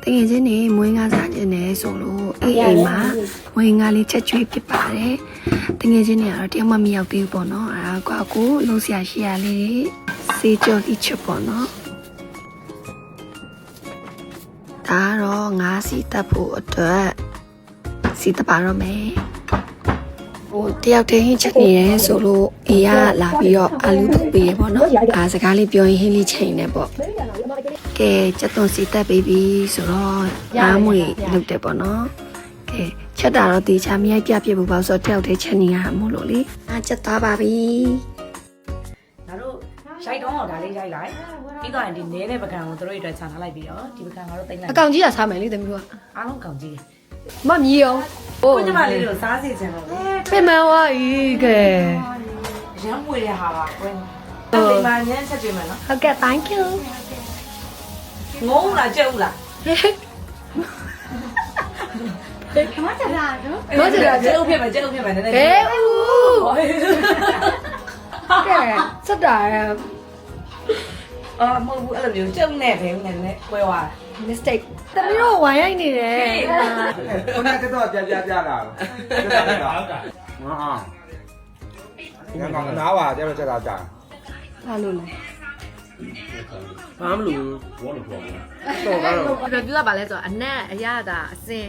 တကယ်ချင်းနေမွေးငါစားခြင်းနဲ့ဆိုလို့အေးအိမ်မှာမွေးငါလေးချက်ကျွေးဖြစ်ပါတယ်တကယ်ချင်းနေကတော့တယောက်မှမရောက်သေးဘူးပေါ့နော်အဲ့ဒါကိုလုံးဆရာရှိရလေးစေးကြော်လေးချက်ပေါ့နော်ဒါတော့ငါးစီတက်ဖို့အတွက်စီတက်ပါတော့မယ်ဟိုတယောက်တည်းဟင်းချက်နေရဲဆိုလို့အေးရလာပြီးတော့အာလူထုတ်ပေးရပေါ့နော်အားစကားလေးပြောရင်ဟင်းလေးချိန်နေပေါ့ကဲစက်သွန်စီတက်ပေးပြီဆိုတော့ငါးမွေလုပ်တယ်ပေါ့နော်ကဲချက်တာတော့တေချာမြိုက်ပြပြဖို့ပေါ့ဆိုတော့တယောက်တည်းချက်နေရမို့လို့လေအားချက်သွားပါပြီ ငါတို့ရိုက်တော့ဒါလေးရိုက်လိုက်ပြီးတော့ဒီနဲတဲ့ပကံကိုတို့အတွက်ခြံထားလိုက်ပြီးတော့ဒီပကံကတော့တင်လိုက် အကောင်ကြီးကစားမယ်လေသမီးတို့က အားလုံးကောင်ကြီး မမြည်အောင် ကိုညီမလေးတို့စားစီချင်တော့ ပြင်မဝါကြီးကဲ ရမ်းမွေတဲ့ဟာပါကွင်းအဲ့ဒီမှာညမ်းချက်ကြည့်မယ်နော် ဟုတ်ကဲ့ thank you ငုံလားကြက်ဦးလား မကျလာတော့ ဘာကြက်ဦးဖြစ်မယ်ကြက်ဦးဖြစ်မယ်နည်းနည်း ဟဲဦးကဲစက်တာရ အော်မဟုတ်ဘူးအဲ့လိုမျိုးကြက်ဦးနဲ့ဘဲဦးနဲ့လည်းပွဲသွား mistake သမီးတို့ဝိုင်းရိုက်နေတယ် ခုနကတော့ပြလာဟုတ်တာဟာနားပါကျတော့ချက်တာကြာ ဘာလို့လဲ ဘာမလို့ဘောလို့ပြောတော့ကတော့ review ကပါလဲဆိုတော့အနက်အရသာအစင်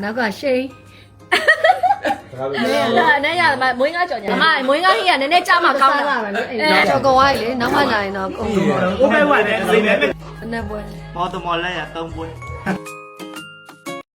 နောက်ကရှိန် ဒါပဲ အနက်ရမွေးငါကြော်ညာမမွေးငါဟိရနည်းနည်းကြမှာကောင်းတာ အဲ့ကြော်ကောဝိုင်းလေနောက်မှလာရင်တော့ကုန်ကုန် ကိုပဲဝတ်တယ်စိတ်နဲ့ အနက်ပွဲ မော်တမော်လက်ရ3ပွဲ